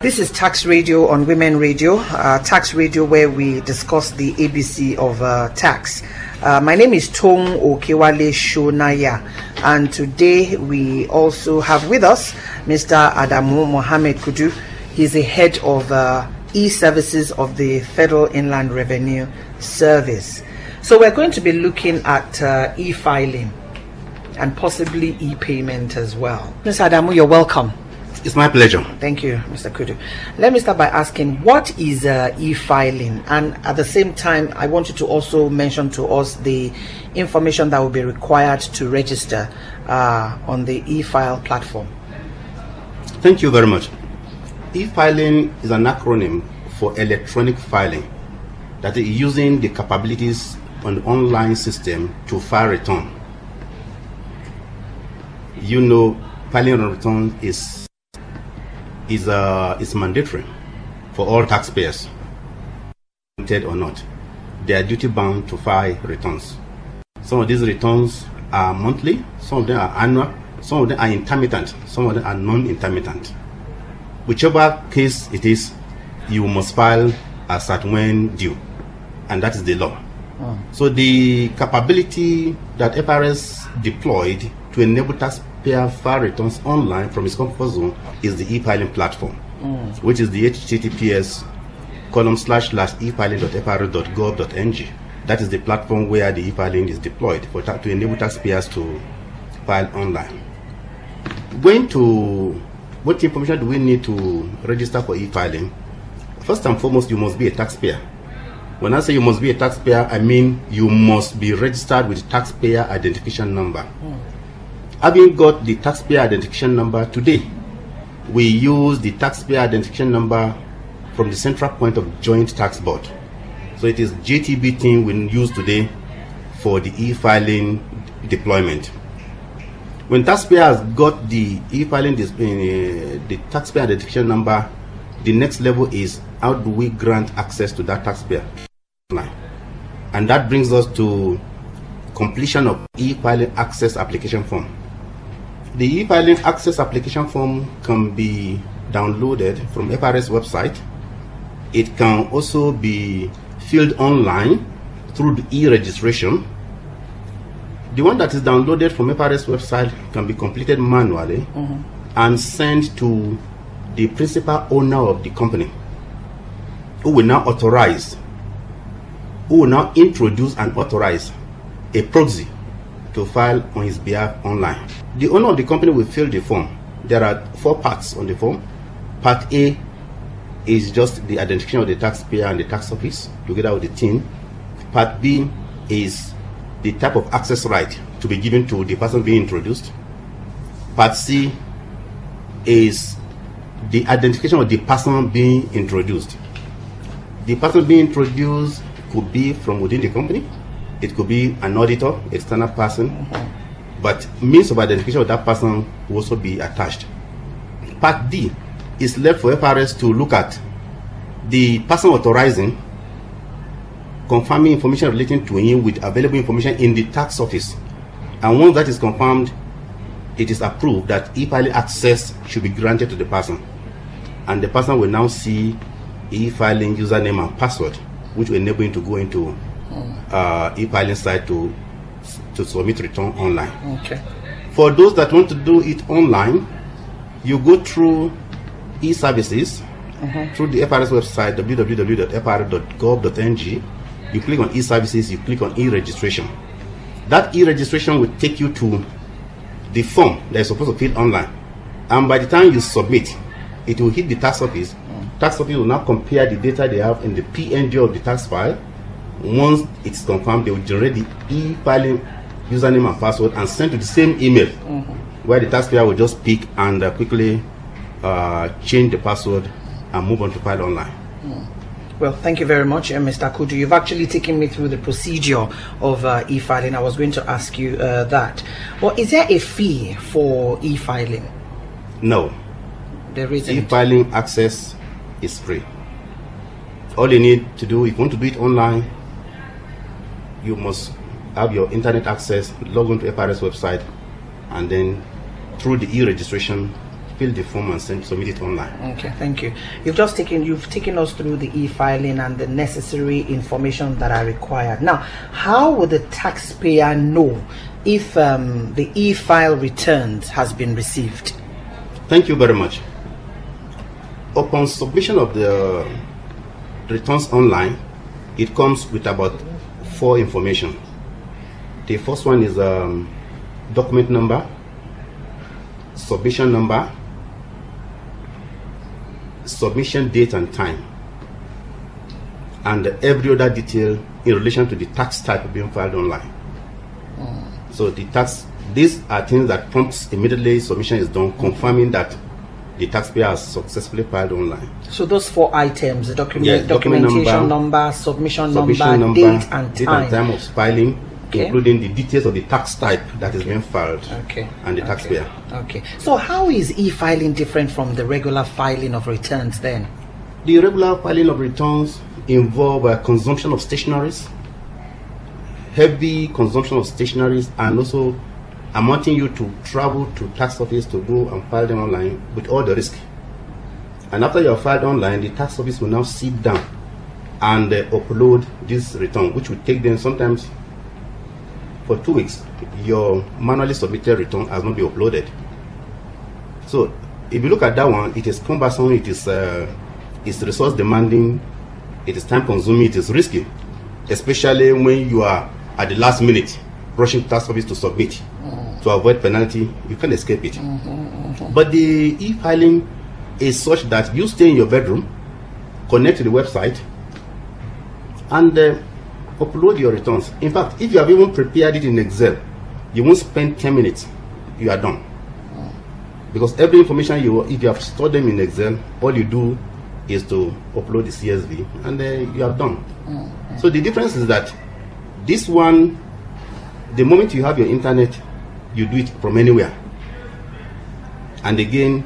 This is Tax Radio on Women Radio, Tax Radio where we discuss the ABC of tax. My name is Tom Okewale Shonaya, and today we also have with us Mr. Adamu Mohammed Kudu. He's the head of e-services of the Federal Inland Revenue Service. So we're going to be looking at e-filing and possibly e-payment as well. Mr. Adamu, you're welcome. It's my pleasure. Thank you, Mr. Kudu. Let me start by asking, what is e-filing? And at the same time, I want you to also mention to us the information that will be required to register on the e-file platform. Thank you very much. E-filing is an acronym for electronic filing, that is using the capabilities on the online system to file return. You know, filing a return is mandatory for all taxpayers, or not. They are duty bound to file returns. Some of these returns are monthly, some of them are annual, some of them are intermittent, some of them are non-intermittent. Whichever case it is, you must file as at when due, and that is the law. So the capability that FRS deployed to enable taxpayer file returns online from its comfort zone is the e-filing platform, which is the https://efiling.frs.gov.ng. That is the platform where the e-filing is deployed to enable taxpayers to file online. Going to what information do we need to register for e-filing? First and foremost, you must be a taxpayer. When I say you must be a taxpayer, I mean you must be registered with taxpayer identification number. Having got the taxpayer identification number today, we use the taxpayer identification number from the central point of joint tax board. So it is JTB team we use today for the e-filing deployment. When taxpayer has got the e-filing, the taxpayer identification number, the next level is how do we grant access to that taxpayer? And that brings us to completion of e-filing access application form. The e-filing access application form can be downloaded from FRS website. It can also be filled online through the e-registration. The one that is downloaded from FRS website can be completed manually and sent to the principal owner of the company, who will now introduce and authorize a proxy to file on his behalf online. The owner of the company will fill the form. There are 4 parts on the form. Part A is just the identification of the taxpayer and the tax office together with the team. Part B is the type of access right to be given to the person being introduced. Part C is the identification of the person being introduced. The person being introduced could be from within the company. It could be an auditor, external person, but means of identification of that person will also be attached. Part D is left for FRS to look at the person authorizing, confirming information relating to him with available information in the tax office. And once that is confirmed, it is approved that e-filing access should be granted to the person. And the person will now see e-filing username and password, which will enable him to go into e-filing site to submit return online. Okay. For those that want to do it online, you go through e-services through the FRS website www.fr.gov.ng. You click on e-services, you click on e-registration. That e-registration will take you to the form that is supposed to fill online, and by the time you submit, it will hit the tax office. Tax office will now compare the data they have in the PNG of the tax file. Once it's confirmed, they will generate the e-filing username and password and send to the same email, where the taxpayer will just pick and quickly change the password and move on to file online. Well, thank you very much, Mr. Kudu. You've actually taken me through the procedure of e-filing. I was going to ask you that. Well, is there a fee for e-filing? No. There isn't. E-filing access is free. All you need to do, if you want to do it online, you must have your internet access, log on to FRS website, and then through the e-registration, fill the form and submit it online. Okay, thank you. You've taken us through the e-filing and the necessary information that are required. Now, how would the taxpayer know if the e-file returns has been received? Thank you very much. Upon submission of the returns online, it comes with about 4 information. The first one is document number, submission number, submission date and time, and every other detail in relation to the tax type being filed online. So these are things that prompts immediately submission is done, confirming that the taxpayer has successfully filed online. So those 4 items, the documentation number, submission number, date and time of filing, including the details of the tax type that is being filed, and the taxpayer. Okay. So how is e-filing different from the regular filing of returns then? The regular filing of returns involve consumption of stationaries, heavy consumption of stationaries, and also amounting you to travel to tax office to go and file them online with all the risk. And after you have filed online, the tax office will now sit down and upload this return, which will take them sometimes for 2 weeks. Your manually submitted return has not been uploaded. So if you look at that one, it is cumbersome, it is resource demanding, it is time consuming, it is risky, especially when you are at the last minute rushing to tax office to submit. To avoid penalty, you can't escape it. But the e-filing is such that you stay in your bedroom, connect to the website, and upload your returns. In fact, if you have even prepared it in Excel, you won't spend 10 minutes, you are done. Because every information if you have stored them in Excel, all you do is to upload the CSV, and you are done. So the difference is that this one, the moment you have your internet, you do it from anywhere. And again,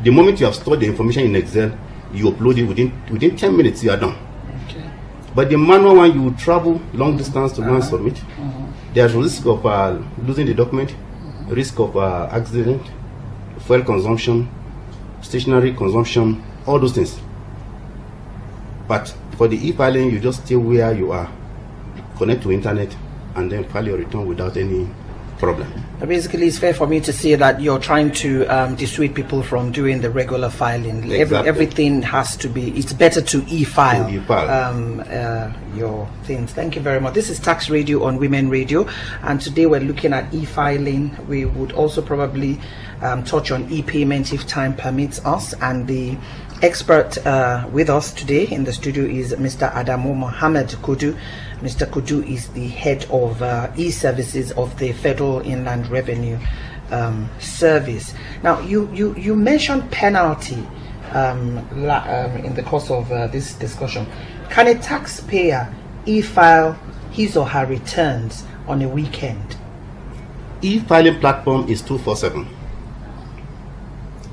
the moment you have stored the information in Excel, you upload it within 10 minutes, you are done. But the manual one, you will travel long distance to go and submit. There's a risk of losing the document, risk of accident, fuel consumption, stationery consumption, all those things. But for the e-filing, you just stay where you are, connect to internet, and then file your return without any problem. Basically, it's fair for me to say that you're trying to dissuade people from doing the regular filing. Exactly. Everything has to be, it's better to e-file, your things. Thank you very much. This is Tax Radio on Women Radio, and today we're looking at e-filing. We would also probably touch on e-payment if time permits us, and the expert with us today in the studio is Mr. Adamu Mohammed Kudu. Mr. Kudu is the head of e-services of the Federal Inland Revenue Service. Now, you mentioned penalty in the course of this discussion. Can a taxpayer e-file his or her returns on a weekend? E-filing platform is 247.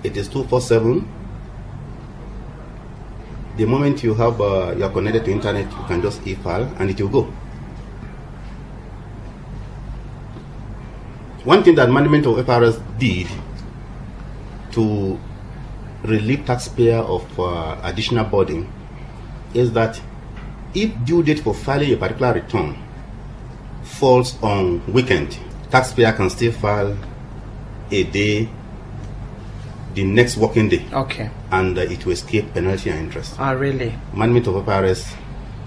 It is 247. The moment you have you are connected to internet, you can just e-file and it will go. One thing that management of FRS did to relieve taxpayer of additional burden is that if due date for filing a particular return falls on weekend, taxpayer can still file a day, the next working day. Okay. And it will escape penalty and interest. Ah, really? Management of FRS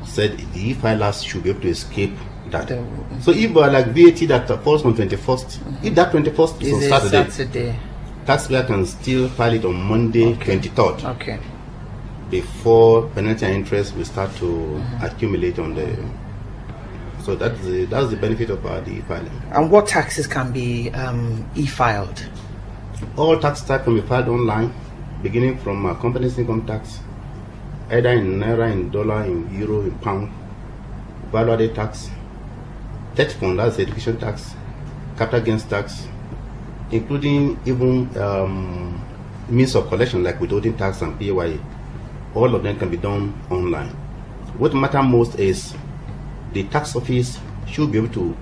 said the e-filers should be able to escape that. So if like VAT that falls on 21st, if that 21st is on Saturday, taxpayer can still file it on Monday, 23rd. Okay. Before penalty and interest will start to accumulate on the. So that's the benefit of the e-filing. And what taxes can be e-filed? All tax types can be filed online, beginning from company's income tax, either in naira, in dollar, in euro, in pound, value-added tax, tax fund, that's education tax, capital gains tax, including even means of collection like withholding tax and PAYE. All of them can be done online. What matters most is the tax office should be able to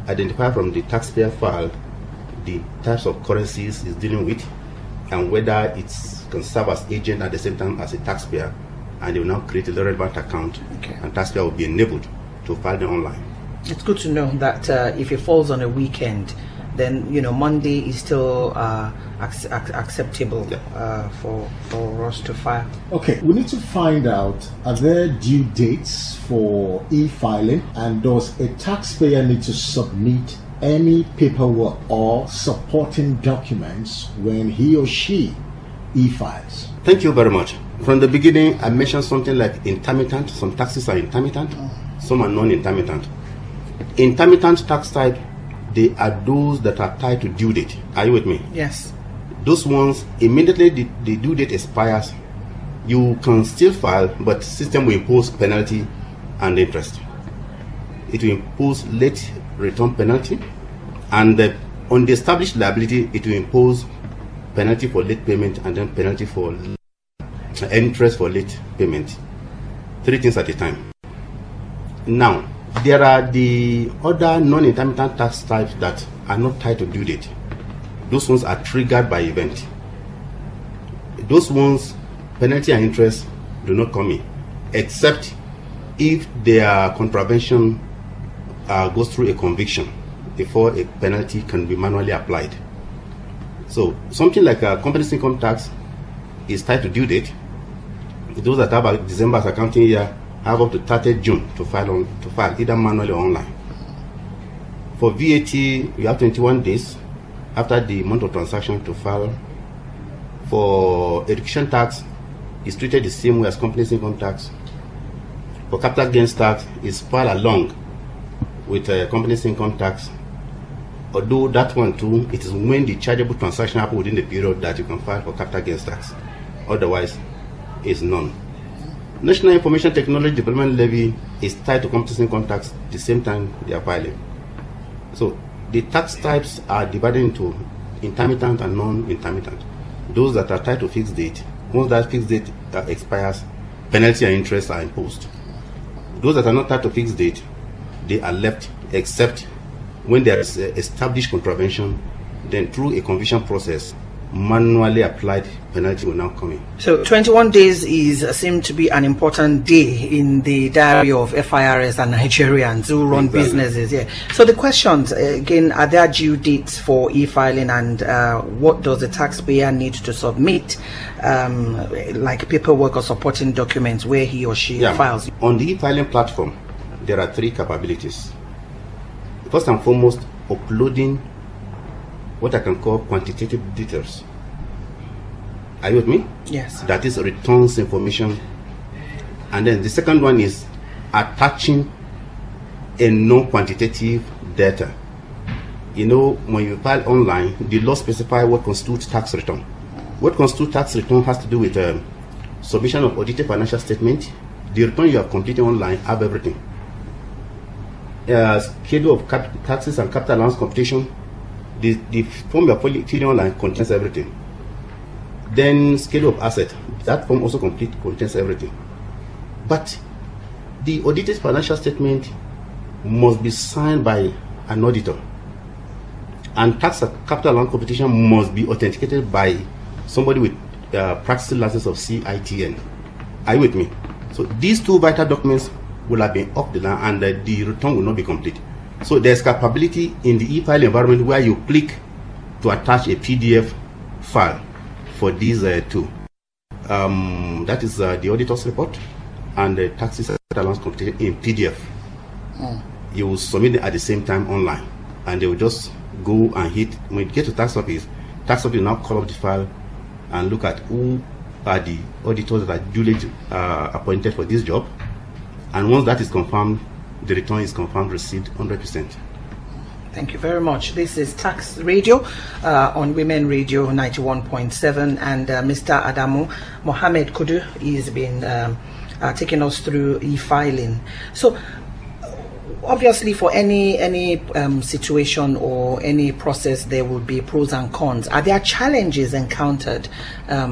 identify from the taxpayer file the types of currencies it's dealing with, and whether it can serve as agent at the same time as a taxpayer, and they will now create a relevant account, and taxpayer will be enabled to file them online. It's good to know that if it falls on a weekend, then Monday is still acceptable for us to file. Okay, we need to find out, are there due dates for e-filing, and does a taxpayer need to submit any paperwork or supporting documents when he or she e-files? Thank you very much. From the beginning, I mentioned something like intermittent. Some taxes are intermittent, some are non-intermittent. Intermittent tax type, they are those that are tied to due date. Are you with me? Yes. Those ones, immediately the due date expires, you can still file, but the system will impose penalty and interest. It will impose late return penalty, and on the established liability, it will impose penalty for late payment and then penalty for interest for late payment. 3 things at a time. Now, there are the other non-intermittent tax types that are not tied to due date. Those ones are triggered by event. Those ones, penalty and interest do not come in, except if their contravention goes through a conviction before a penalty can be manually applied. So something like a company's income tax is tied to due date. Those that have a December as accounting year have up to 30th June to file either manually or online. For VAT, you have 21 days after the month of transaction to file. For education tax, it's treated the same way as company's income tax. For capital gains tax, it's filed along with company's income tax. Although that one too, it is when the chargeable transaction happens within the period that you can file for capital gains tax. Otherwise, it's none. National Information Technology Development Levy is tied to company's income tax the same time they are filing. So the tax types are divided into intermittent and non-intermittent. Those that are tied to fixed date, once that fixed date expires, penalty and interest are imposed. Those that are not tied to fixed date, they are left except when there is established contravention, then through a conviction process, manually applied penalty will now come in. So 21 days seemed to be an important day in the diary of FIRS and Nigerians who run businesses. Yeah. So the questions again, are there due dates for e-filing, and what does the taxpayer need to submit, like paperwork or supporting documents where he or she files? On the e-filing platform, there are 3 capabilities. First and foremost, uploading what I can call quantitative details. Are you with me? Yes. That is returns information. And then the second one is attaching a non-quantitative data. When you file online, the law specifies what constitutes tax return. What constitutes tax return has to do with submission of audited financial statement. The return you have completed online have everything. Schedule of taxes and capital allowance computation. The form you are filling online contains everything. Then schedule of asset, that form also contains everything. But the audited financial statement must be signed by an auditor, and tax and capital allowance computation must be authenticated by somebody with practicing license of CITN. Are you with me? So these 2 vital documents will have been off the line, and the return will not be complete. So there's capability in the e-file environment where you click to attach a PDF file for these 2. That is the auditor's report and the taxes and allowance computation in PDF. You will submit it at the same time online, and they will just go and hit. When you get to tax office will now call up the file and look at who are the auditors that are duly appointed for this job. And once that is confirmed, the return is confirmed received 100%. Thank you very much. This is Tax Radio on Women Radio 91.7, and Mr. Adamu Mohammed Kudu has been taking us through e-filing. So obviously for any situation or any process, there will be pros and cons. Are there challenges encountered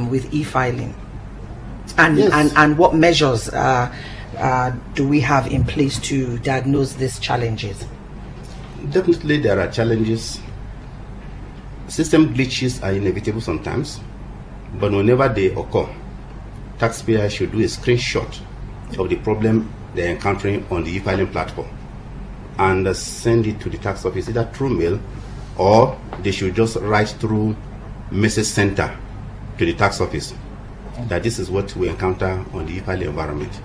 with e-filing? And, yes. and what measures do we have in place to diagnose these challenges? Definitely there are challenges. System glitches are inevitable sometimes. But whenever they occur, taxpayers should do a screenshot of the problem they're encountering on the e-filing platform and send it to the tax office either through mail, or they should just write through message center to the tax office that this is what we encounter on the e-filing environment.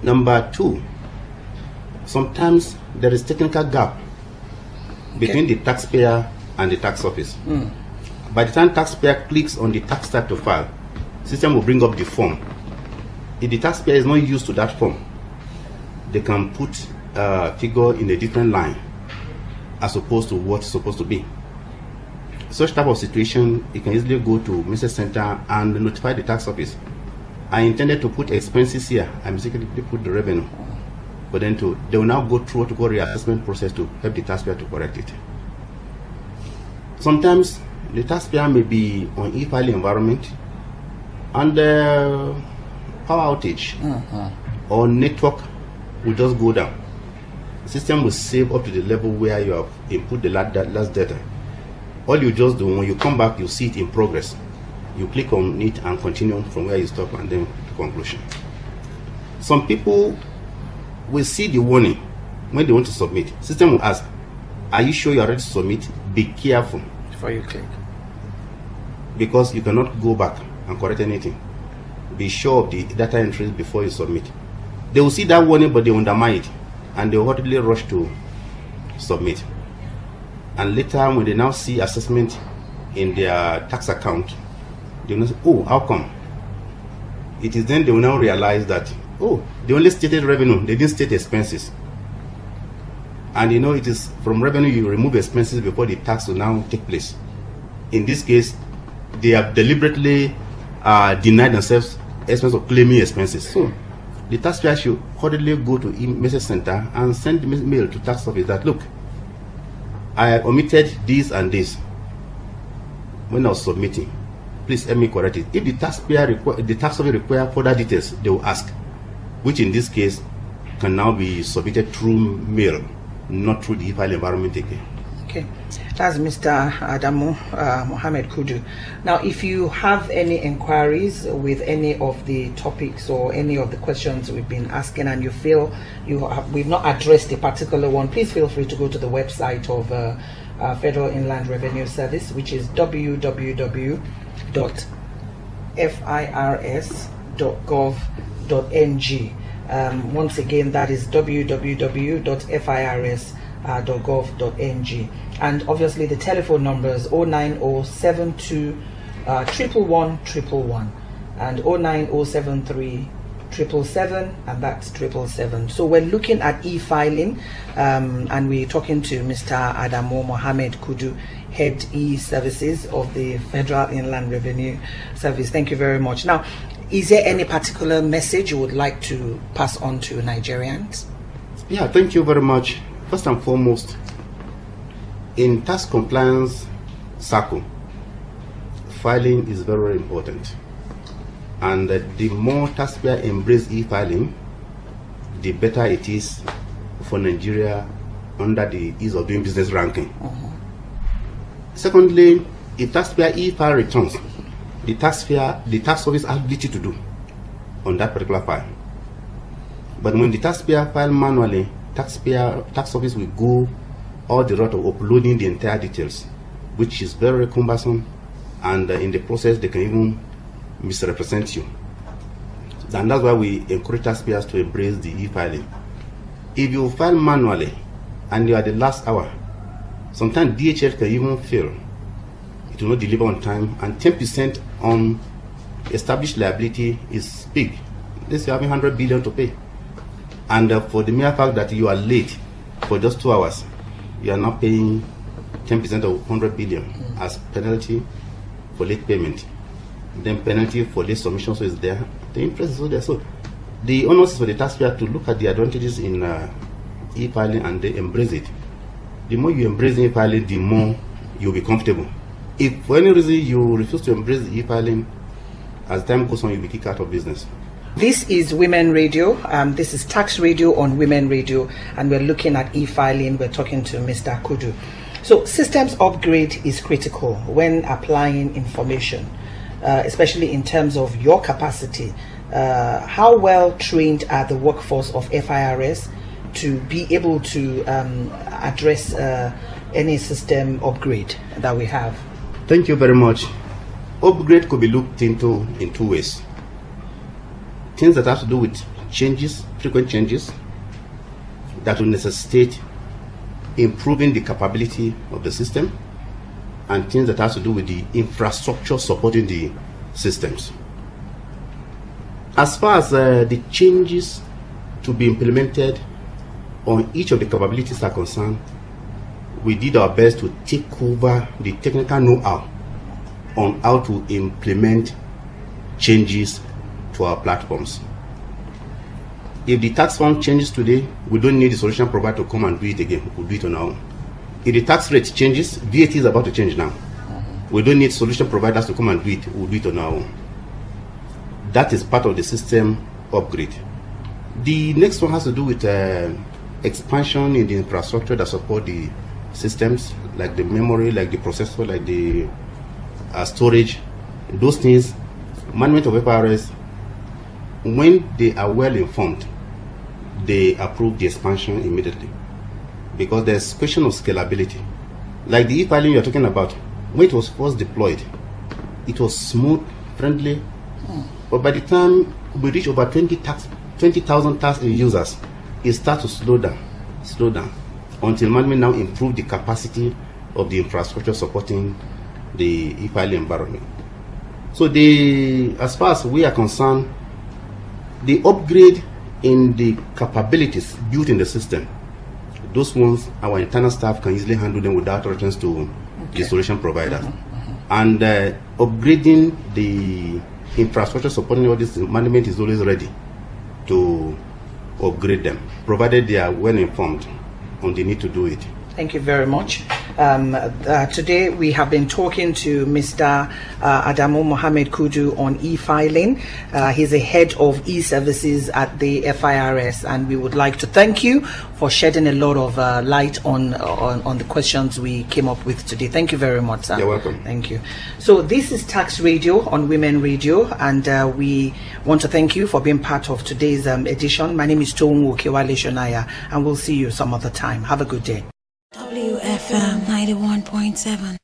Number two, sometimes there is technical gap between the taxpayer and the tax office. By the time taxpayer clicks on the tax type to file, system will bring up the form. If the taxpayer is not used to that form, they can put a figure in a different line as opposed to what's supposed to be. Such type of situation, you can easily go to Message Center and notify the tax office. I intended to put expenses here. I mistakenly put the revenue. But then they will now go through what we call reassessment process to help the taxpayer to correct it. Sometimes the taxpayer may be on e-filing environment and power outage or network will just go down. The system will save up to the level where you have input the last data. All you just do, when you come back, you see it in progress. You click on it and continue from where you stop and then to conclusion. Some people will see the warning when they want to submit. System will ask, are you sure you are ready to submit? Be careful Before you click. Because you cannot go back and correct anything. Be sure of the data entries before you submit. They will see that warning, but they undermine it and they will hurriedly rush to submit. And later, when they now see assessment in their tax account, they will say, oh, how come? It is then they will now realize that, oh, they only stated revenue, they didn't state expenses. And you know, it is from revenue you remove expenses before the tax will now take place. In this case, they have deliberately denied themselves expense of claiming expenses. So the taxpayer should hurriedly go to message center and send the mail to tax office that, look, I have omitted this and this when I was submitting. Please help me correct it. If the tax office require further details, they will ask, which in this case can now be submitted through mail, not through the e-file environment again. Okay, that's Mr. Adamu Mohammed Kudu. Now, if you have any inquiries with any of the topics or any of the questions we've been asking and you feel we've not addressed a particular one, please feel free to go to the website of Federal Inland Revenue Service, which is www.firs.gov.ng. Once again, that is www.firs.gov.ng. And obviously the telephone numbers 09072 111 111 and 09073 777, and that's 777. So we're looking at e-filing, and we're talking to Mr. Adamu Mohammed Kudu, Head E-Services of the Federal Inland Revenue Service. Thank you very much. Now, is there any particular message you would like to pass on to Nigerians? Yeah, thank you very much. First and foremost, in tax compliance circle, filing is very, very important. And the more taxpayer embrace e-filing, the better it is for Nigeria under the ease of doing business ranking. Secondly, if taxpayer e-file returns, the tax office has ability to do on that particular file. But when the taxpayer file manually, tax office will go all the route of uploading the entire details, which is very cumbersome, and in the process they can even misrepresent you. And that's why we encourage taxpayers to embrace the e-filing. If you file manually and you are the last hour, sometimes DHL can even fail. It will not deliver on time, and 10% on established liability is big. Let's say you're having 100 billion to pay. And for the mere fact that you are late for just 2 hours, you are now paying 10% of 100 billion as penalty for late payment. Then penalty for late submission, so it's there. The interest is also there. So the onus is for the taxpayer to look at the advantages in e-filing and they embrace it. The more you embrace e-filing, the more you'll be comfortable. If for any reason you refuse to embrace the e-filing, as time goes on, you'll be kicked out of business. This is Women Radio. This is Tax Radio on Women Radio, and we're looking at e-filing. We're talking to Mr. Kudu. So systems upgrade is critical when applying information. especially in terms of your capacity. How well trained are the workforce of FIRS to be able to address any system upgrade that we have? Thank you very much. Upgrade could be looked into in two ways. Things that have to do with changes, frequent changes, that will necessitate improving the capability of the system, and things that have to do with the infrastructure supporting the systems. As far as the changes to be implemented on each of the capabilities are concerned, we did our best to take over the technical know-how on how to implement changes to our platforms. If the tax form changes today, we don't need the solution provider to come and do it again. We'll do it on our own. If the tax rate changes, VAT is about to change now. We don't need solution providers to come and do it. We'll do it on our own. That is part of the system upgrade. The next one has to do with expansion in the infrastructure that support the systems, like the memory, like the processor, like the storage. Those things, management of FIRS, when they are well informed, they approve the expansion immediately, because there's question of scalability. Like the e-filing you're talking about, when it was first deployed, it was smooth, friendly, but by the time we reach over 20,000 tax users, it starts to slow down, until management now improve the capacity of the infrastructure supporting the e-filing environment. So as far as we are concerned, the upgrade in the capabilities built in the system, those ones our internal staff can easily handle them without reference to the solution providers. And upgrading the infrastructure supporting all this, management is always ready to upgrade them, provided they are well informed on the need to do it. Thank you very much. Today we have been talking to Mr. Adamu Mohammed Kudu on e-filing. He's a head of e-services at the FIRS, and we would like to thank you for shedding a lot of light on the questions we came up with today. Thank you very much, sir. You're welcome. Thank you. So this is Tax Radio on Women Radio, and we want to thank you for being part of today's edition. My name is Tomu Okewale Shonaya, and we'll see you some other time. Have a good day. WFM 91.7.